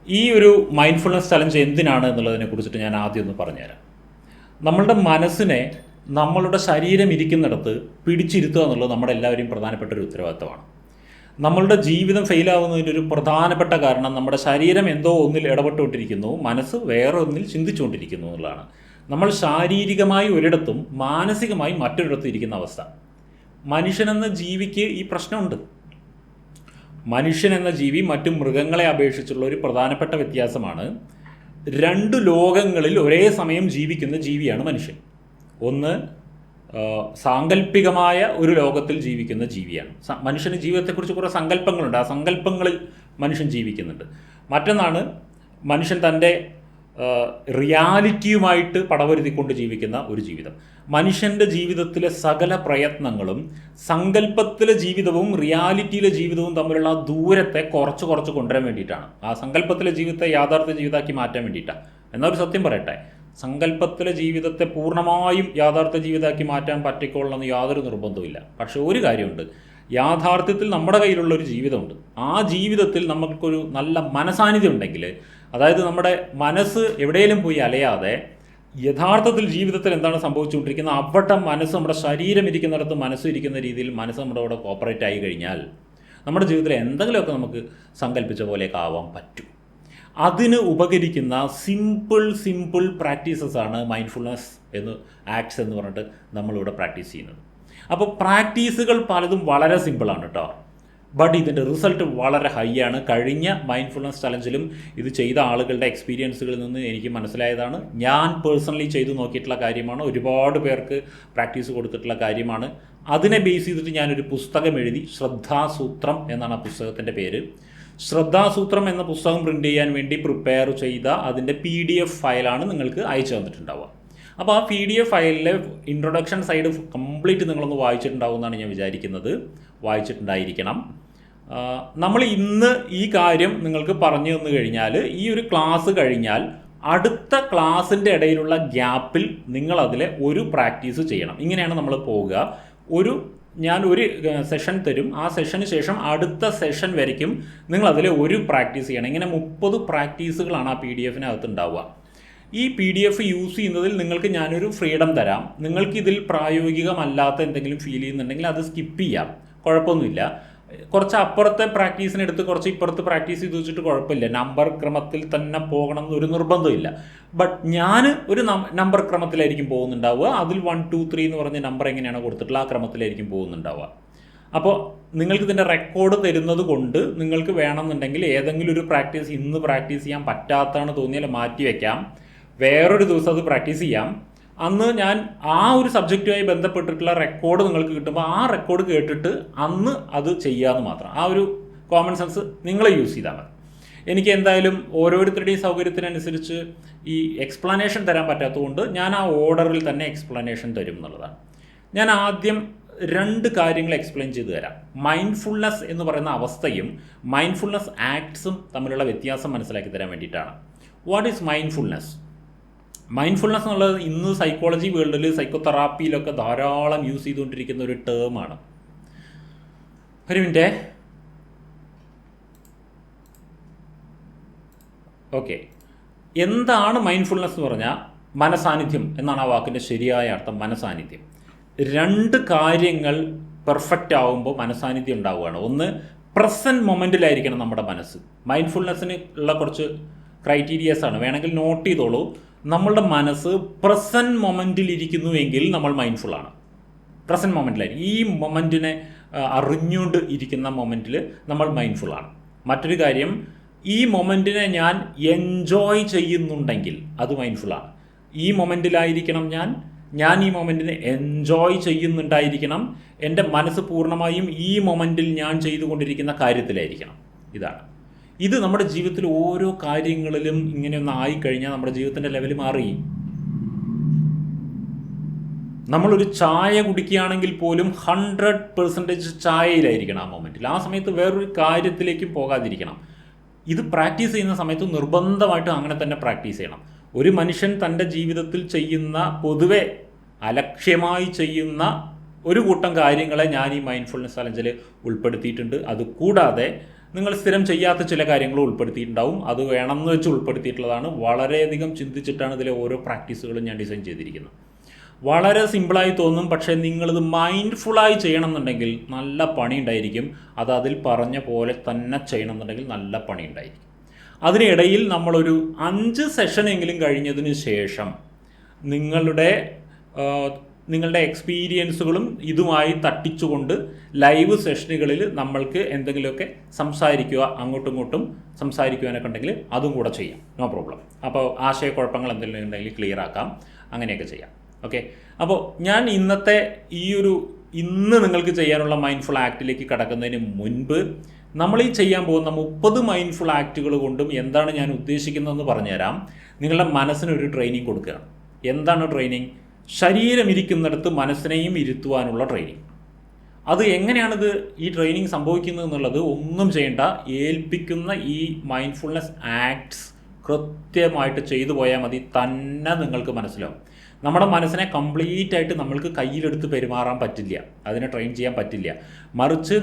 ഈ ഒരു mindfulness challenge എന്തിനാണ് എന്നുള്ളതിനെ കുറിച്ചിട്ട് ഞാൻ ആദ്യം ഒന്ന് പറഞ്ഞുതരാം. നമ്മളുടെ മനസ്സിനെ നമ്മളുടെ ശരീരം ഇരിക്കുന്നിടത്ത് പിടിച്ചിരുത്തുക എന്നുള്ളത് നമ്മുടെ എല്ലാവരെയും പ്രധാനപ്പെട്ട ഒരു ഉത്തരവാദിത്തമാണ്. നമ്മളുടെ ജീവിതം ഫെയിലാവുന്നതിൻ്റെ ഒരു പ്രധാനപ്പെട്ട കാരണം നമ്മുടെ ശരീരം എന്തോ ഒന്നിൽ ഇടപെട്ടുകൊണ്ടിരിക്കുന്നു, മനസ്സ് വേറെ ഒന്നിൽ ചിന്തിച്ചുകൊണ്ടിരിക്കുന്നു എന്നുള്ളതാണ്. നമ്മൾ ശാരീരികമായി ഒരിടത്തും മാനസികമായി മറ്റൊരിടത്തും ഇരിക്കുന്ന അവസ്ഥ. മനുഷ്യനെന്ന ജീവിക്ക് ഈ പ്രശ്നമുണ്ട്. മനുഷ്യൻ എന്ന ജീവി മറ്റു മൃഗങ്ങളെ അപേക്ഷിച്ചുള്ള ഒരു പ്രധാനപ്പെട്ട വ്യത്യാസമാണ്, രണ്ട് ലോകങ്ങളിൽ ഒരേ സമയം ജീവിക്കുന്ന ജീവിയാണ് മനുഷ്യൻ. ഒന്ന് സാങ്കല്പികമായ ഒരു ലോകത്തിൽ ജീവിക്കുന്ന ജീവിയാണ്. മനുഷ്യന് ജീവിതത്തെക്കുറിച്ച് കുറേ സങ്കല്പങ്ങളുണ്ട്, ആ സങ്കല്പങ്ങളിൽ മനുഷ്യൻ ജീവിക്കുന്നുണ്ട്. മറ്റൊന്നാണ് മനുഷ്യൻ തൻ്റെ റിയാലിറ്റിയുമായിട്ട് പടവരുത്തിക്കൊണ്ട് ജീവിക്കുന്ന ഒരു ജീവിതം. മനുഷ്യൻ്റെ ജീവിതത്തിലെ സകല പ്രയത്നങ്ങളും സങ്കല്പത്തിലെ ജീവിതവും റിയാലിറ്റിയിലെ ജീവിതവും തമ്മിലുള്ള ആ ദൂരത്തെ കുറച്ച് കൊണ്ടുവരാൻ വേണ്ടിയിട്ടാണ്. ആ സങ്കല്പത്തിലെ ജീവിതത്തെ യാഥാർത്ഥ്യ ജീവിതമാക്കി മാറ്റാൻ വേണ്ടിയിട്ടാണ്. എന്നൊരു സത്യം പറയട്ടെ, സങ്കല്പത്തിലെ ജീവിതത്തെ പൂർണ്ണമായും യാഥാർത്ഥ്യ ജീവിതമാക്കി മാറ്റാൻ പറ്റിക്കൊള്ളണമെന്ന് യാതൊരു നിർബന്ധവുമില്ല. പക്ഷേ ഒരു കാര്യമുണ്ട്, യാഥാർത്ഥ്യത്തിൽ നമ്മുടെ കയ്യിലുള്ള ഒരു ജീവിതമുണ്ട്. ആ ജീവിതത്തിൽ നമുക്കൊരു നല്ല മനസാന്നിധ്യം ഉണ്ടെങ്കിൽ, അതായത് നമ്മുടെ മനസ്സ് എവിടെയെങ്കിലും പോയി അലയാതെ യഥാർത്ഥത്തിൽ ജീവിതത്തിൽ എന്താണ് സംഭവിച്ചുകൊണ്ടിരിക്കുന്നത് അവിടെ മനസ്സ്, നമ്മുടെ ശരീരം ഇരിക്കുന്നിടത്ത് മനസ്സ് ഇരിക്കുന്ന രീതിയിൽ മനസ്സ് നമ്മുടെ കൂടെ കോപ്പറേറ്റ് ആയി കഴിഞ്ഞാൽ നമ്മുടെ ജീവിതത്തിൽ എന്തെങ്കിലുമൊക്കെ നമുക്ക് സങ്കല്പിച്ച പോലെയൊക്കെ ആവാൻ പറ്റും. അതിന് ഉപകരിക്കുന്ന സിമ്പിൾ പ്രാക്ടീസസാണ് മൈൻഡ്ഫുൾനെസ് ആക്ട്സ് എന്ന് പറഞ്ഞിട്ട് നമ്മളിവിടെ പ്രാക്ടീസ് ചെയ്യുന്നത്. അപ്പോൾ പ്രാക്ടീസുകൾ പലതും വളരെ സിമ്പിളാണ് കേട്ടോ, ബട്ട് ഇതിൻ്റെ റിസൾട്ട് വളരെ ഹൈ ആണ്. കഴിഞ്ഞ മൈൻഡ്ഫുൾനെസ് ചലഞ്ചിലും ഇത് ചെയ്ത ആളുകളുടെ എക്സ്പീരിയൻസുകളിൽ നിന്ന് എനിക്ക് മനസ്സിലായതാണ്. ഞാൻ പേഴ്സണലി ചെയ്തു നോക്കിയിട്ടുള്ള കാര്യമാണ്, ഒരുപാട് പേർക്ക് പ്രാക്ടീസ് കൊടുത്തിട്ടുള്ള കാര്യമാണ്. അതിനെ ബേസ് ചെയ്തിട്ട് ഞാനൊരു പുസ്തകം എഴുതി. ശ്രദ്ധാസൂത്രം എന്നാണ് ആ പുസ്തകത്തിൻ്റെ പേര്. ശ്രദ്ധാസൂത്രം എന്ന പുസ്തകം പ്രിൻ്റ് ചെയ്യാൻ വേണ്ടി പ്രിപ്പയർ ചെയ്ത അതിൻ്റെ PDF ഫയലാണ് നിങ്ങൾക്ക് അയച്ചു തന്നിട്ടുണ്ടാവുക. അപ്പോൾ ആ PDF ഫയലിലെ ഇൻട്രൊഡക്ഷൻ സൈഡ് കംപ്ലീറ്റ് നിങ്ങളൊന്ന് വായിച്ചിട്ടുണ്ടാവും എന്നാണ് ഞാൻ വിചാരിക്കുന്നത്. വായിച്ചിട്ടുണ്ടായിരിക്കണം. നമ്മൾ ഇന്ന് ഈ കാര്യം നിങ്ങൾക്ക് പറഞ്ഞു തന്നു കഴിഞ്ഞാൽ, ഈ ഒരു ക്ലാസ് കഴിഞ്ഞാൽ അടുത്ത ക്ലാസ്സിൻ്റെ ഇടയിലുള്ള ഗ്യാപ്പിൽ നിങ്ങളതിലെ ഒരു പ്രാക്ടീസ് ചെയ്യണം. ഇങ്ങനെയാണ് നമ്മൾ പോവുക. ഞാൻ ഒരു സെഷൻ തരും, ആ സെഷന് ശേഷം അടുത്ത സെഷൻ വരയ്ക്കും നിങ്ങളതിലെ ഒരു പ്രാക്ടീസ് ചെയ്യണം. ഇങ്ങനെ 30 പ്രാക്ടീസുകളാണ് ആ PDF ഉണ്ടാവുക. ഈ PDF യൂസ് ചെയ്യുന്നതിൽ നിങ്ങൾക്ക് ഞാനൊരു ഫ്രീഡം തരാം. നിങ്ങൾക്ക് ഇതിൽ പ്രായോഗികമല്ലാത്ത എന്തെങ്കിലും ഫീൽ ചെയ്യുന്നുണ്ടെങ്കിൽ അത് സ്കിപ്പ് ചെയ്യാം, കുഴപ്പമൊന്നുമില്ല. കുറച്ച് അപ്പുറത്തെ പ്രാക്ടീസിനെടുത്ത് കുറച്ച് ഇപ്പുറത്ത് പ്രാക്ടീസ് ചെയ്ത് വെച്ചിട്ട് കുഴപ്പമില്ല. നമ്പർ ക്രമത്തിൽ തന്നെ പോകണം എന്നൊരു നിർബന്ധമില്ല. ബട്ട് ഞാൻ ഒരു നമ്പർ ക്രമത്തിലായിരിക്കും പോകുന്നുണ്ടാവുക. അതിൽ 1, 2, 3 എന്ന് പറഞ്ഞ നമ്പർ എങ്ങനെയാണ് കൊടുത്തിട്ടുള്ള ആ ക്രമത്തിലായിരിക്കും പോകുന്നുണ്ടാവുക. അപ്പോൾ നിങ്ങൾക്ക് ഇതിൻ്റെ റെക്കോർഡ് തരുന്നത് കൊണ്ട് നിങ്ങൾക്ക് വേണമെന്നുണ്ടെങ്കിൽ ഏതെങ്കിലും ഒരു പ്രാക്ടീസ് ഇന്ന് പ്രാക്ടീസ് ചെയ്യാൻ പറ്റാത്തതാണ് തോന്നിയാൽ മാറ്റി വയ്ക്കാം, വേറൊരു ദിവസം അത് പ്രാക്ടീസ് ചെയ്യാം. അന്ന് ഞാൻ ആ ഒരു സബ്ജക്റ്റുമായി ബന്ധപ്പെട്ടിട്ടുള്ള റെക്കോർഡ് നിങ്ങൾക്ക് കിട്ടുമ്പോൾ ആ റെക്കോർഡ് കേട്ടിട്ട് അന്ന് അത് ചെയ്യാമെന്ന് മാത്രം. ആ ഒരു കോമൺ സെൻസ് നിങ്ങൾ യൂസ് ചെയ്താൽ മതി. എനിക്ക് എന്തായാലും ഓരോരുത്തരുടെയും സൗകര്യത്തിനനുസരിച്ച് ഈ എക്സ്പ്ലനേഷൻ തരാൻ പറ്റാത്തതുകൊണ്ട് ഞാൻ ആ ഓർഡറിൽ തന്നെ എക്സ്പ്ലനേഷൻ തരും എന്നുള്ളതാണ്. ഞാൻ ആദ്യം 2 കാര്യങ്ങൾ എക്സ്പ്ലെയിൻ ചെയ്തു തരാം. മൈൻഡ്ഫുൾനെസ് എന്ന് പറയുന്ന അവസ്ഥയും മൈൻഡ്ഫുൾനെസ് ആക്ട്സും തമ്മിലുള്ള വ്യത്യാസം മനസ്സിലാക്കി തരാൻ വേണ്ടിയിട്ടാണ്. What is mindfulness? മൈൻഡ്ഫുൾനെസ് എന്നുള്ളത് ഇന്ന് സൈക്കോളജി വേൾഡിൽ, സൈക്കോതെറാപ്പിയിലൊക്കെ ധാരാളം യൂസ് ചെയ്തുകൊണ്ടിരിക്കുന്ന ഒരു ടേമാണ്. ഒരു മിനിറ്റ്. ഓക്കെ, എന്താണ് മൈൻഡ്ഫുൾനെസ് എന്ന് പറഞ്ഞാൽ മനസാന്നിധ്യം എന്നാണ് ആ വാക്കിൻ്റെ ശരിയായ അർത്ഥം. മനസാന്നിധ്യം. 2 കാര്യങ്ങൾ പെർഫെക്റ്റ് ആകുമ്പോൾ മനസാന്നിധ്യം ഉണ്ടാവുകയാണ്. ഒന്ന്, പ്രസൻറ്റ് മൊമെൻറ്റിലായിരിക്കണം നമ്മുടെ മനസ്സ്. മൈൻഡ്ഫുൾനെസ്സിന് ഉള്ള കുറച്ച് ക്രൈറ്റീരിയസാണ്, വേണമെങ്കിൽ നോട്ട് ചെയ്തോളൂ. നമ്മളുടെ മനസ്സ് പ്രസൻറ്റ് മൊമെൻറ്റിലിരിക്കുന്നു എങ്കിൽ നമ്മൾ മൈൻഡ്ഫുള്ളാണ്. പ്രസൻറ്റ് മൊമെൻറ്റിലായിരിക്കും, ഈ മൊമെൻറ്റിനെ അറിഞ്ഞുകൊണ്ട് ഇരിക്കുന്ന മൊമെൻറ്റിൽ നമ്മൾ മൈൻഡ്ഫുള്ളാണ്. മറ്റൊരു കാര്യം, ഈ മൊമെൻറ്റിനെ ഞാൻ എൻജോയ് ചെയ്യുന്നുണ്ടെങ്കിൽ അത് മൈൻഡ്ഫുള്ളാണ്. ഈ മൊമെൻറ്റിലായിരിക്കണം ഞാൻ ഈ മൊമെൻറ്റിനെ എൻജോയ് ചെയ്യുന്നുണ്ടായിരിക്കണം. എൻ്റെ മനസ്സ് പൂർണ്ണമായും ഈ മൊമെൻറ്റിൽ ഞാൻ ചെയ്തുകൊണ്ടിരിക്കുന്ന കാര്യത്തിലായിരിക്കണം. ഇത് നമ്മുടെ ജീവിതത്തിൽ ഓരോ കാര്യങ്ങളിലും ഇങ്ങനെയൊന്ന് ആയിക്കഴിഞ്ഞാൽ നമ്മുടെ ജീവിതത്തിൻ്റെ ലെവൽ മാറി. നമ്മളൊരു ചായ കുടിക്കുകയാണെങ്കിൽ പോലും 100% ചായയിലായിരിക്കണം ആ മൊമെൻറ്റിൽ. ആ സമയത്ത് വേറൊരു കാര്യത്തിലേക്കും പോകാതിരിക്കണം. ഇത് പ്രാക്ടീസ് ചെയ്യുന്ന സമയത്ത് നിർബന്ധമായിട്ടും അങ്ങനെ തന്നെ പ്രാക്ടീസ് ചെയ്യണം. ഒരു മനുഷ്യൻ തൻ്റെ ജീവിതത്തിൽ ചെയ്യുന്ന, പൊതുവെ അലക്ഷ്യമായി ചെയ്യുന്ന ഒരു കൂട്ടം കാര്യങ്ങളെ ഞാൻ ഈ മൈൻഡ്ഫുൾനെസ് ചലഞ്ചിൽ ഉൾപ്പെടുത്തിയിട്ടുണ്ട്. അതുകൂടാതെ നിങ്ങൾ സ്ഥിരം ചെയ്യാത്ത ചില കാര്യങ്ങൾ ഉൾപ്പെടുത്തിയിട്ടുണ്ടാവും. അത് വേണമെന്ന് വെച്ച് ഉൾപ്പെടുത്തിയിട്ടുള്ളതാണ്. വളരെയധികം ചിന്തിച്ചിട്ടാണ് ഇതിലെ ഓരോ പ്രാക്ടീസുകളും ഞാൻ ഡിസൈൻ ചെയ്തിരിക്കുന്നത്. വളരെ സിമ്പിളായി തോന്നും, പക്ഷേ നിങ്ങളിത് മൈൻഡ്ഫുള്ളായി ചെയ്യണമെന്നുണ്ടെങ്കിൽ നല്ല പണി ഉണ്ടായിരിക്കും. അത് അതിൽ പറഞ്ഞ പോലെ തന്നെ ചെയ്യണമെന്നുണ്ടെങ്കിൽ നല്ല പണി ഉണ്ടായിരിക്കും. അതിനിടയിൽ നമ്മളൊരു 5 സെഷനെങ്കിലും കഴിഞ്ഞതിന് ശേഷം നിങ്ങളുടെ എക്സ്പീരിയൻസുകളും ഇതുമായി തട്ടിച്ചുകൊണ്ട് ലൈവ് സെഷനുകളിൽ നമ്മൾക്ക് എന്തെങ്കിലുമൊക്കെ സംസാരിക്കുക, അങ്ങോട്ടും ഇങ്ങോട്ടും സംസാരിക്കുവാനൊക്കെ ഉണ്ടെങ്കിൽ അതും കൂടെ ചെയ്യാം, നോ പ്രോബ്ലം. അപ്പോൾ ആശയക്കുഴപ്പങ്ങൾ എന്തെങ്കിലും ഉണ്ടെങ്കിൽ ക്ലിയർ ആക്കാം, അങ്ങനെയൊക്കെ ചെയ്യാം. ഓക്കെ, അപ്പോൾ ഞാൻ ഇന്ന് നിങ്ങൾക്ക് ചെയ്യാനുള്ള മൈൻഡ്ഫുൾ ആക്ടിലേക്ക് കടക്കുന്നതിന് മുൻപ് നമ്മൾ ഈ ചെയ്യാൻ പോകുന്ന 30 മൈൻഡ്ഫുൾ ആക്റ്റുകൾ കൊണ്ടും എന്താണ് ഞാൻ ഉദ്ദേശിക്കുന്നതെന്ന് പറഞ്ഞുതരാം. നിങ്ങളുടെ മനസ്സിനൊരു ട്രെയിനിങ് കൊടുക്കുകയാണ്. എന്താണ് ട്രെയിനിങ്? ശരീരം ഇരിക്കുന്നിടത്ത് മനസ്സിനെയും ഇരുത്തുവാനുള്ള ട്രെയിനിങ്. അത് എങ്ങനെയാണിത് ഈ ട്രെയിനിങ് സംഭവിക്കുന്നത് എന്നുള്ളത് ഒന്നും ചെയ്യേണ്ട, ഏൽപ്പിക്കുന്ന ഈ മൈൻഡ്ഫുൾനെസ് ആക്ട്സ് കൃത്യമായിട്ട് ചെയ്തു പോയാൽ മതി, തന്നെ നിങ്ങൾക്ക് മനസ്സിലാവും. നമ്മുടെ മനസ്സിനെ കംപ്ലീറ്റ് ആയിട്ട് നമ്മൾക്ക് കയ്യിലെടുത്ത് പെരുമാറാൻ പറ്റില്ല, അതിനെ ട്രെയിൻ ചെയ്യാൻ പറ്റില്ല. മറിച്ച്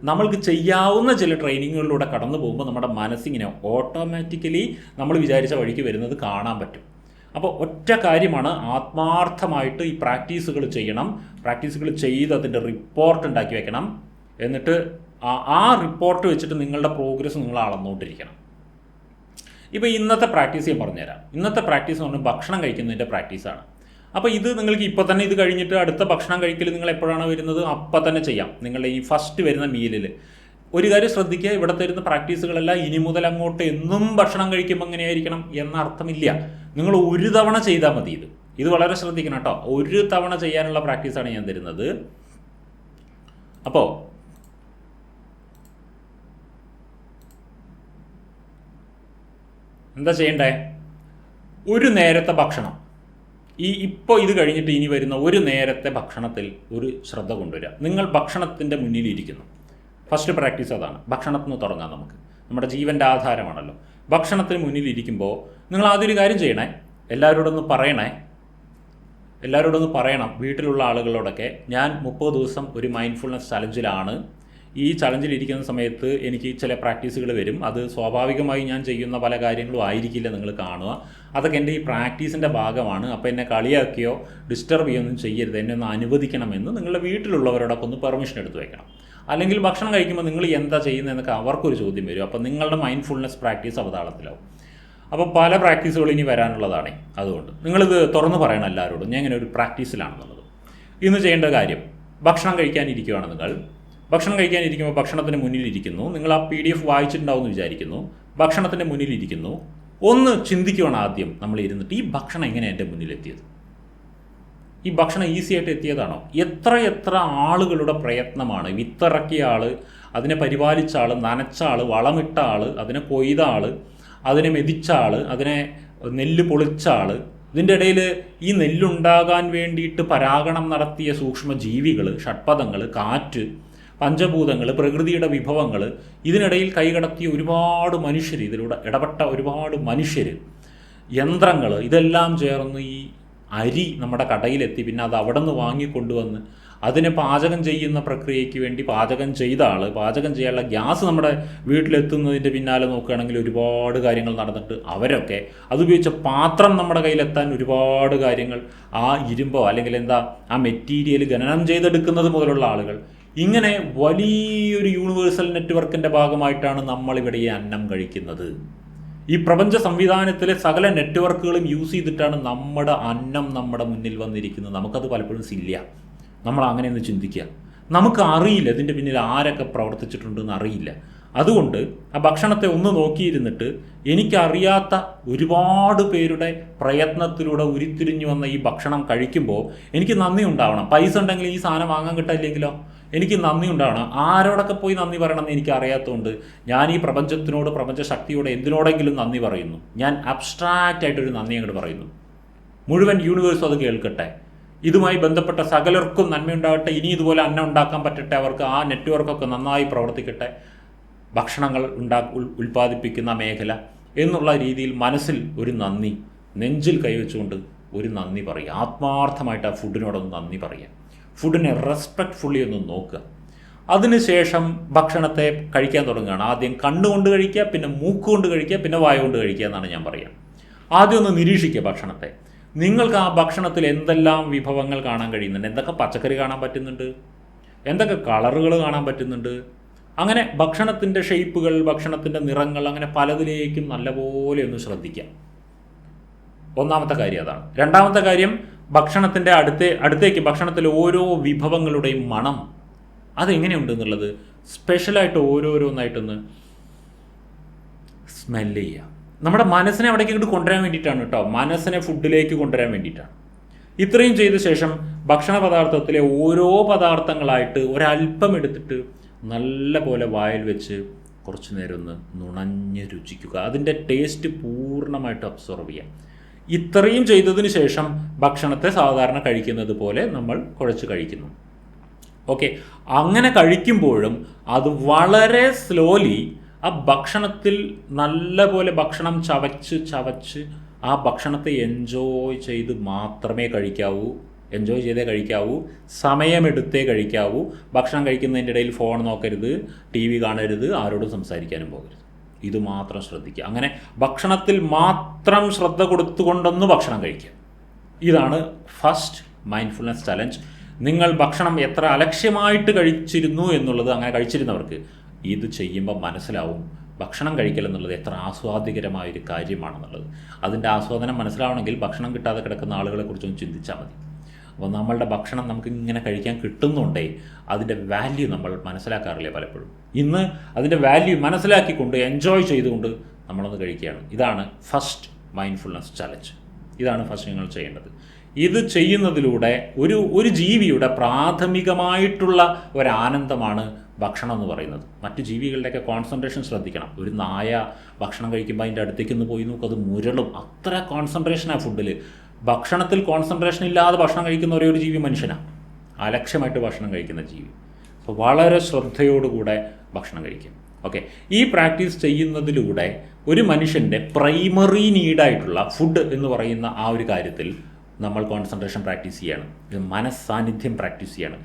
നമ്മൾക്ക് ചെയ്യാവുന്ന ചില ട്രെയിനിങ്ങുകളിലൂടെ കടന്നു പോകുമ്പോൾ നമ്മുടെ മനസ്സിങ്ങനെ ഓട്ടോമാറ്റിക്കലി നമ്മൾ വിചാരിച്ച വഴിക്ക് വരുന്നത് കാണാൻ പറ്റും. അപ്പോൾ ഒറ്റ കാര്യമാണ്, ആത്മാർത്ഥമായിട്ട് ഈ പ്രാക്ടീസുകൾ ചെയ്യണം. പ്രാക്ടീസുകൾ ചെയ്ത് അതിൻ്റെ റിപ്പോർട്ട് ഉണ്ടാക്കി വെക്കണം. എന്നിട്ട് ആ റിപ്പോർട്ട് വെച്ചിട്ട് നിങ്ങളുടെ പ്രോഗ്രസ് നിങ്ങൾ അളന്നുകൊണ്ടിരിക്കണം. ഇപ്പോൾ ഇന്നത്തെ പ്രാക്ടീസ് ഞാൻ പറഞ്ഞുതരാം. ഇന്നത്തെ പ്രാക്ടീസ് എന്ന് പറഞ്ഞാൽ ഭക്ഷണം കഴിക്കുന്നതിൻ്റെ പ്രാക്ടീസാണ്. അപ്പോൾ ഇത് നിങ്ങൾക്ക് ഇപ്പോൾ തന്നെ ഇത് കഴിഞ്ഞിട്ട് അടുത്ത ഭക്ഷണം കഴിക്കൽ നിങ്ങൾ എപ്പോഴാണ് വരുന്നത് അപ്പം തന്നെ ചെയ്യാം. നിങ്ങളുടെ ഈ ഫസ്റ്റ് വരുന്ന മീലിൽ ഒരു കാര്യം ശ്രദ്ധിക്കുക, ഇവിടെ തരുന്ന പ്രാക്ടീസുകളെല്ലാം ഇനി മുതൽ അങ്ങോട്ട് എന്നും ഭക്ഷണം കഴിക്കുമ്പോൾ എങ്ങനെയായിരിക്കണം എന്ന അർത്ഥമില്ല. നിങ്ങൾ ഒരു തവണ ചെയ്താൽ മതി. ഇത് വളരെ ശ്രദ്ധിക്കണം കേട്ടോ. ഒരു തവണ ചെയ്യാനുള്ള പ്രാക്ടീസാണ് ഞാൻ തരുന്നത്. അപ്പോൾ എന്താ ചെയ്യണ്ടേ? ഒരു നേരത്തെ ഭക്ഷണം, ഇപ്പോൾ ഇത് കഴിഞ്ഞിട്ട് ഇനി വരുന്ന ഒരു നേരത്തെ ഭക്ഷണത്തിൽ ഒരു ശ്രദ്ധ കൊണ്ടുവരിക. നിങ്ങൾ ഭക്ഷണത്തിൻ്റെ മുന്നിലിരിക്കുന്നു. ഫസ്റ്റ് പ്രാക്ടീസ് അതാണ്. ഭക്ഷണത്തിൽ നിന്ന് തുടങ്ങാം. നമ്മുടെ ജീവൻ്റെ ആധാരമാണല്ലോ. ഭക്ഷണത്തിന് മുന്നിലിരിക്കുമ്പോൾ നിങ്ങൾ ആദ്യം ഒരു കാര്യം ചെയ്യണേ, എല്ലാവരോടൊന്ന് പറയണം, വീട്ടിലുള്ള ആളുകളോടൊക്കെ, ഞാൻ 30 ദിവസം ഒരു മൈൻഡ്ഫുൾനെസ് ചലഞ്ചിലാണ്. ഈ ചലഞ്ചിലിരിക്കുന്ന സമയത്ത് എനിക്ക് ചില പ്രാക്ടീസുകൾ വരും. അത് സ്വാഭാവികമായി ഞാൻ ചെയ്യുന്ന പല കാര്യങ്ങളും ആയിരിക്കില്ല നിങ്ങൾ കാണുക. അതൊക്കെ എൻ്റെ ഈ പ്രാക്ടീസിൻ്റെ ഭാഗമാണ്. അപ്പോൾ എന്നെ കളിയാക്കിയോ ഡിസ്റ്റർബ് ചെയ്യുകയൊന്നും ചെയ്യരുത്, എന്നെ ഒന്ന് അനുവദിക്കണമെന്ന് നിങ്ങളുടെ വീട്ടിലുള്ളവരോടൊക്കെ ഒന്ന് പെർമിഷൻ എടുത്ത് വയ്ക്കണം. അല്ലെങ്കിൽ ഭക്ഷണം കഴിക്കുമ്പോൾ നിങ്ങൾ എന്താ ചെയ്യുന്നതെന്നൊക്കെ അവർക്കൊരു ചോദ്യം വരും. അപ്പോൾ നിങ്ങളുടെ മൈൻഡ്ഫുൾനെസ് പ്രാക്ടീസ് അവതാളത്തിലാവും. അപ്പോൾ പല പ്രാക്ടീസുകൾ ഇനി വരാനുള്ളതാണ്. അതുകൊണ്ട് നിങ്ങളിത് തുറന്ന് പറയണം എല്ലാവരോടും, ഞാൻ ഇങ്ങനെ ഒരു പ്രാക്ടീസിലാണെന്നുള്ളത്. ഇന്ന് ചെയ്യേണ്ട കാര്യം, ഭക്ഷണം കഴിക്കാനിരിക്കുകയാണ് നിങ്ങൾ. ഭക്ഷണം കഴിക്കാനിരിക്കുമ്പോൾ ഭക്ഷണത്തിന് മുന്നിലിരിക്കുന്നു. നിങ്ങൾ ആ PDF വായിച്ചിട്ടുണ്ടാവുമെന്ന് വിചാരിക്കുന്നു. ഭക്ഷണത്തിൻ്റെ മുന്നിലിരിക്കുന്നു. ഒന്ന് ചിന്തിക്കുകയാണ് ആദ്യം നമ്മൾ ഇരുന്നിട്ട്, ഈ ഭക്ഷണം എങ്ങനെയാണ് എൻ്റെ മുന്നിലെത്തിയത്? ഈ ഭക്ഷണം ഈസി ആയിട്ട് എത്തിയതാണോ? എത്ര ആളുകളുടെ പ്രയത്നമാണ്. വിത്തിറക്കിയ ആൾ, അതിനെ പരിപാലിച്ച ആൾ, നനച്ച ആൾ, വളമിട്ട ആൾ, അതിനെ കൊയ്ത ആൾ, അതിനെ മെതിച്ച ആൾ, അതിനെ നെല്ല് പൊളിച്ച ആൾ, ഇതിൻ്റെ ഇടയിൽ ഈ നെല്ലുണ്ടാകാൻ വേണ്ടിയിട്ട് പരാഗണം നടത്തിയ സൂക്ഷ്മജീവികൾ, ഷഡ്പദങ്ങൾ, കാറ്റ്, പഞ്ചഭൂതങ്ങൾ, പ്രകൃതിയുടെ വിഭവങ്ങൾ, ഇതിനിടയിൽ കൈകടത്തിയ ഒരുപാട് മനുഷ്യർ, ഇതിലൂടെ ഇടപെട്ട ഒരുപാട് മനുഷ്യർ, യന്ത്രങ്ങൾ, ഇതെല്ലാം ചേർന്ന് ഈ അരി നമ്മുടെ കടയിലെത്തി. പിന്നെ അത് അവിടെ നിന്ന് വാങ്ങിക്കൊണ്ടുവന്ന് അതിനെ പാചകം ചെയ്യുന്ന പ്രക്രിയയ്ക്ക് വേണ്ടി പാചകം ചെയ്ത ആൾ, പാചകം ചെയ്യാനുള്ള ഗ്യാസ് നമ്മുടെ വീട്ടിലെത്തുന്നതിൻ്റെ പിന്നാലെ നോക്കുകയാണെങ്കിൽ ഒരുപാട് കാര്യങ്ങൾ നടന്നിട്ട് അവരൊക്കെ അതുപയോഗിച്ച പാത്രം നമ്മുടെ കയ്യിലെത്താൻ ഒരുപാട് കാര്യങ്ങൾ, ആ ഇരുമ്പോ അല്ലെങ്കിൽ ആ മെറ്റീരിയൽ ഖനനം ചെയ്തെടുക്കുന്നത് മുതലുള്ള ആളുകൾ, ഇങ്ങനെ വലിയൊരു യൂണിവേഴ്സൽ നെറ്റ്വർക്കിൻ്റെ ഭാഗമായിട്ടാണ് നമ്മളിവിടെ ഈ അന്നം കഴിക്കുന്നത്. ഈ പ്രപഞ്ച സംവിധാനത്തിലെ സകല നെറ്റ്വർക്കുകളും യൂസ് ചെയ്തിട്ടാണ് നമ്മുടെ അന്നം നമ്മുടെ മുന്നിൽ വന്നിരിക്കുന്നത്. നമുക്കത് പലപ്പോഴും ഇല്ല. നമ്മൾ അങ്ങനെയൊന്ന് ചിന്തിക്കുക. നമുക്ക് അറിയില്ല ഇതിൻ്റെ പിന്നിൽ ആരൊക്കെ പ്രവർത്തിച്ചിട്ടുണ്ടെന്ന് അറിയില്ല. അതുകൊണ്ട് ആ ഭക്ഷണത്തെ ഒന്ന് നോക്കിയിരുന്നിട്ട് എനിക്കറിയാത്ത ഒരുപാട് പേരുടെ പ്രയത്നത്തിലൂടെ ഉരുത്തിരിഞ്ഞു വന്ന ഈ ഭക്ഷണം കഴിക്കുമ്പോൾ എനിക്ക് നന്ദി ഉണ്ടാവണം. പൈസ ഉണ്ടെങ്കിൽ ഈ സാധനം വാങ്ങാൻ കിട്ടില്ലെങ്കിലോ എനിക്ക് നന്ദി ഉണ്ടാവണം. ആരോടൊക്കെ പോയി നന്ദി പറയണമെന്ന് എനിക്ക് അറിയാത്തതുകൊണ്ട് ഞാൻ ഈ പ്രപഞ്ചത്തിനോട്, പ്രപഞ്ച ശക്തിയോട് എന്തിനോടെങ്കിലും നന്ദി പറയുന്നു. ഞാൻ അബ്സ്ട്രാക്റ്റ് ആയിട്ടൊരു നന്ദി അങ്ങോട്ട് പറയുന്നു. മുഴുവൻ യൂണിവേഴ്സും അത് കേൾക്കട്ടെ. ഇതുമായി ബന്ധപ്പെട്ട സകലർക്കും നന്മയുണ്ടാകട്ടെ. ഇനി ഇതുപോലെ അന്നം ഉണ്ടാക്കാൻ പറ്റട്ടെ. അവർക്ക് ആ നെറ്റ്വർക്കൊക്കെ നന്നായി പ്രവർത്തിക്കട്ടെ. ഭക്ഷണങ്ങൾ ഉൽപ്പാദിപ്പിക്കുന്ന മേഖല എന്നുള്ള രീതിയിൽ മനസ്സിൽ ഒരു നന്ദി, നെഞ്ചിൽ കൈവച്ചുകൊണ്ട് ഒരു നന്ദി പറയുക. ആത്മാർത്ഥമായിട്ട് ആ ഫുഡിനോടൊന്ന് നന്ദി പറയുക. ഫുഡിനെ റെസ്പെക്റ്റ്ഫുള്ളി ഒന്ന് നോക്കുക. അതിനുശേഷം ഭക്ഷണത്തെ കഴിക്കാൻ തുടങ്ങുകയാണ്. ആദ്യം കണ്ണുകൊണ്ട് കഴിക്കുക, പിന്നെ മൂക്കുകൊണ്ട് കഴിക്കുക, പിന്നെ വായ കൊണ്ട് കഴിക്കുക എന്നാണ് ഞാൻ പറയുക. ആദ്യം ഒന്ന് നിരീക്ഷിക്കുക ഭക്ഷണത്തെ. നിങ്ങൾക്ക് ആ ഭക്ഷണത്തിൽ എന്തെല്ലാം വിഭവങ്ങൾ കാണാൻ കഴിയുന്നുണ്ട്, എന്തൊക്കെ പച്ചക്കറി കാണാൻ പറ്റുന്നുണ്ട്, എന്തൊക്കെ കളറുകൾ കാണാൻ പറ്റുന്നുണ്ട്. അങ്ങനെ ഭക്ഷണത്തിൻ്റെ ഷേപ്പുകൾ, ഭക്ഷണത്തിൻ്റെ നിറങ്ങൾ, അങ്ങനെ പലതിലേക്കും നല്ലപോലെ ഒന്ന് ശ്രദ്ധിക്കാം. ഒന്നാമത്തെ കാര്യം അതാണ്. രണ്ടാമത്തെ കാര്യം, ഭക്ഷണത്തിൻ്റെ അടുത്തേക്ക് ഭക്ഷണത്തിലെ ഓരോ വിഭവങ്ങളുടെയും മണം അതെങ്ങനെയുണ്ട് എന്നുള്ളത് സ്പെഷ്യലായിട്ട് ഓരോരോന്നായിട്ടൊന്ന് സ്മെല്ല് ചെയ്യുക. നമ്മുടെ മനസ്സിനെ അവിടേക്ക് ഇങ്ങോട്ട് കൊണ്ടുവരാൻ വേണ്ടിയിട്ടാണ് കേട്ടോ, മനസ്സിനെ ഫുഡിലേക്ക് കൊണ്ടുവരാൻ വേണ്ടിയിട്ടാണ്. ഇത്രയും ചെയ്ത ശേഷം ഭക്ഷണ പദാർത്ഥത്തിലെ ഓരോ പദാർത്ഥങ്ങളായിട്ട് ഒരല്പം എടുത്തിട്ട് നല്ല പോലെ വായിൽ വെച്ച് കുറച്ച് നേരം ഒന്ന് നുണഞ്ഞ് രുചിക്കുക. അതിൻ്റെ ടേസ്റ്റ് പൂർണ്ണമായിട്ട് അബ്സോർവ് ചെയ്യാം. ഇത്രയും ചെയ്തതിന് ശേഷം ഭക്ഷണത്തെ സാധാരണ കഴിക്കുന്നത് പോലെ നമ്മൾ കുഴച്ച് കഴിക്കുന്നു. ഓക്കെ, അങ്ങനെ കഴിക്കുമ്പോഴും അത് വളരെ സ്ലോലി ആ ഭക്ഷണത്തിൽ നല്ല പോലെ ഭക്ഷണം ചവച്ച് ആ ഭക്ഷണത്തെ എൻജോയ് ചെയ്ത് മാത്രമേ കഴിക്കാവൂ. എൻജോയ് ചെയ്തേ കഴിക്കാവൂ, സമയമെടുത്തേ കഴിക്കാവൂ. ഭക്ഷണം കഴിക്കുന്നതിൻ്റെ ഇടയിൽ ഫോൺ നോക്കരുത്, TV കാണരുത്, ആരോടും സംസാരിക്കാനും പോകരുത്. ഇത് മാത്രം ശ്രദ്ധിക്കുക. അങ്ങനെ ഭക്ഷണത്തിൽ മാത്രം ശ്രദ്ധ കൊടുത്തുകൊണ്ടൊന്ന് ഭക്ഷണം കഴിക്കുക. ഇതാണ് ഫസ്റ്റ് മൈൻഡ്ഫുൾനെസ് ചലഞ്ച്. നിങ്ങൾ ഭക്ഷണം എത്ര അലക്ഷ്യമായിട്ട് കഴിച്ചിരുന്നു എന്നുള്ളത്, അങ്ങനെ കഴിച്ചിരുന്നവർക്ക് ഇത് ചെയ്യുമ്പോൾ മനസ്സിലാവും ഭക്ഷണം കഴിക്കൽ എന്നുള്ളത് എത്ര ആസ്വാദികരമായൊരു കാര്യമാണെന്നുള്ളത്. അതിൻ്റെ ആസ്വാദനം മനസ്സിലാവണമെങ്കിൽ ഭക്ഷണം കിട്ടാതെ കിടക്കുന്ന ആളുകളെക്കുറിച്ചൊന്ന് ചിന്തിച്ചാൽ മതി. അപ്പോൾ നമ്മളുടെ ഭക്ഷണം നമുക്ക് ഇങ്ങനെ കഴിക്കാൻ കിട്ടുന്നുണ്ടേ അതിൻ്റെ വാല്യൂ നമ്മൾ മനസ്സിലാക്കാറില്ല പലപ്പോഴും. ഇന്ന് അതിൻ്റെ വാല്യൂ മനസ്സിലാക്കിക്കൊണ്ട് എൻജോയ് ചെയ്തുകൊണ്ട് നമ്മളൊന്ന് കഴിക്കുകയാണ്. ഇതാണ് ഫസ്റ്റ് മൈൻഡ്ഫുൾനെസ് ചലഞ്ച്. ഇതാണ് ഫസ്റ്റ് നിങ്ങൾ ചെയ്യേണ്ടത്. ഇത് ചെയ്യുന്നതിലൂടെ ഒരു ജീവിയുടെ പ്രാഥമികമായിട്ടുള്ള ഒരാനന്ദമാണ് ഭക്ഷണം എന്ന് പറയുന്നത്. മറ്റു ജീവികളുടെയൊക്കെ കോൺസെൻട്രേഷൻ ശ്രദ്ധിക്കണം. ഒരു നായ ഭക്ഷണം കഴിക്കുമ്പോൾ അതിൻ്റെ അടുത്തേക്കൊന്ന് പോയി നോക്കും, അത് മുരളും. അത്ര കോൺസെൻട്രേഷനാണ് ഫുഡിൽ. ഭക്ഷണത്തിൽ കോൺസെൻട്രേഷൻ ഇല്ലാതെ ഭക്ഷണം കഴിക്കുന്ന ഒരേ ഒരു ജീവി മനുഷ്യനാണ്, അലക്ഷ്യമായിട്ട് ഭക്ഷണം കഴിക്കുന്ന ജീവി. അപ്പോൾ വളരെ ശ്രദ്ധയോടുകൂടെ ഭക്ഷണം കഴിക്കും. ഓക്കെ, ഈ പ്രാക്ടീസ് ചെയ്യുന്നതിലൂടെ ഒരു മനുഷ്യൻ്റെ പ്രൈമറി നീഡായിട്ടുള്ള ഫുഡ് എന്ന് പറയുന്ന ആ ഒരു കാര്യത്തിൽ നമ്മൾ കോൺസെൻട്രേഷൻ പ്രാക്ടീസ് ചെയ്യണം, മനസ്സാന്നിധ്യം പ്രാക്ടീസ് ചെയ്യണം,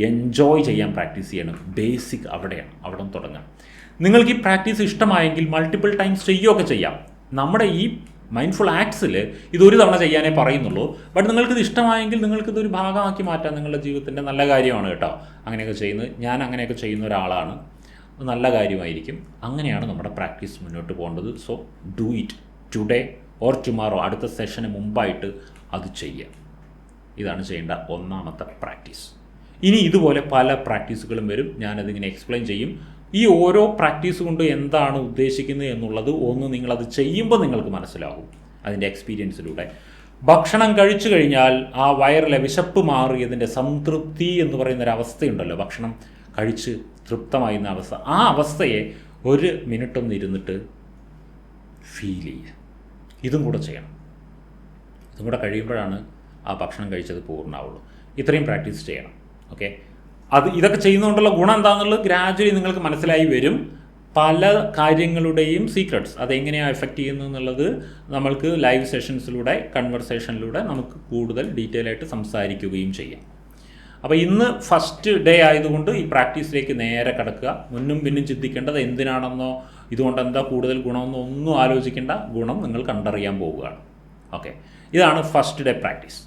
എൻജോയ് ചെയ്യാൻ പ്രാക്ടീസ് ചെയ്യണം. ബേസിക് അവിടെയാണ്, അവിടെ തുടങ്ങാം. നിങ്ങൾക്ക് ഈ പ്രാക്ടീസ് ഇഷ്ടമായെങ്കിൽ മൾട്ടിപ്പിൾ ടൈംസ് ചെയ്യുകയൊക്കെ ചെയ്യാം. നമ്മുടെ ഈ മൈൻഡ്ഫുൾ ആക്ട്സിൽ ഇതൊരു തവണ ചെയ്യാനേ പറയുന്നുള്ളൂ. ബട്ട് നിങ്ങൾക്കിത് ഇഷ്ടമായെങ്കിൽ നിങ്ങൾക്കിതൊരു ഭാഗമാക്കി മാറ്റാം. നിങ്ങളുടെ ജീവിതത്തിൻ്റെ നല്ല കാര്യമാണ് കേട്ടോ അങ്ങനെയൊക്കെ ചെയ്യുന്നത്. ഞാൻ അങ്ങനെയൊക്കെ ചെയ്യുന്ന ഒരാളാണ്, നല്ല കാര്യമായിരിക്കും. അങ്ങനെയാണ് നമ്മുടെ പ്രാക്ടീസ് മുന്നോട്ട് പോകേണ്ടത്. So do it today or tomorrow, അടുത്ത സെഷന് മുമ്പായിട്ട് അത് ചെയ്യാം. ഇതാണ് ചെയ്യേണ്ട ഒന്നാമത്തെ പ്രാക്ടീസ്. ഇനി ഇതുപോലെ പല പ്രാക്ടീസുകളും വരും, ഞാനതിങ്ങനെ എക്സ്പ്ലെയിൻ ചെയ്യും. ഈ ഓരോ പ്രാക്ടീസ് കൊണ്ട് എന്താണ് ഉദ്ദേശിക്കുന്നത് എന്നുള്ളത് ഒന്ന് നിങ്ങളത് ചെയ്യുമ്പോൾ നിങ്ങൾക്ക് മനസ്സിലാകും അതിൻ്റെ എക്സ്പീരിയൻസിലൂടെ. ഭക്ഷണം കഴിച്ചു കഴിഞ്ഞാൽ ആ വയറിലെ വിശപ്പ് മാറിയതിൻ്റെ സംതൃപ്തി എന്ന് പറയുന്നൊരവസ്ഥയുണ്ടല്ലോ, ഭക്ഷണം കഴിച്ച് തൃപ്തമായിരുന്ന അവസ്ഥ, ആ അവസ്ഥയെ ഒരു മിനിറ്റൊന്ന് ഇരുന്നിട്ട് ഫീൽ ചെയ്യുക. ഇതും കൂടെ ചെയ്യണം. ഇതും കൂടെ കഴിയുമ്പോഴാണ് ആ ഭക്ഷണം കഴിച്ചത് പൂർണ്ണമാവുള്ളൂ. ഇത്രയും പ്രാക്ടീസ് ചെയ്യണം. ഓക്കെ, ഇതൊക്കെ ചെയ്യുന്നതുകൊണ്ടുള്ള ഗുണം എന്താണെന്നുള്ളത് ഗ്രാജുവലി നിങ്ങൾക്ക് മനസ്സിലായി വരും. പല കാര്യങ്ങളുടെയും സീക്രട്സ് അതെങ്ങനെയാണ് എഫക്റ്റ് ചെയ്യുന്നത് എന്നുള്ളത് നമ്മൾക്ക് ലൈവ് സെഷൻസിലൂടെ, കൺവെർസേഷനിലൂടെ നമുക്ക് കൂടുതൽ ഡീറ്റെയിൽ ആയിട്ട് സംസാരിക്കുകയും ചെയ്യാം. അപ്പോൾ ഇന്ന് ഫസ്റ്റ് ഡേ ആയതുകൊണ്ട് ഈ പ്രാക്ടീസിലേക്ക് നേരെ കടക്കുക. മുന്നും പിന്നും ചിന്തിക്കേണ്ടത് എന്തിനാണെന്നോ ഇതുകൊണ്ട് എന്താ കൂടുതൽ ഗുണമെന്നോ ഒന്നും ആലോചിക്കേണ്ട. ഗുണം നിങ്ങൾ കണ്ടറിയാൻ പോവുകയാണ്. ഓക്കെ, ഇതാണ് ഫസ്റ്റ് ഡേ പ്രാക്ടീസ്.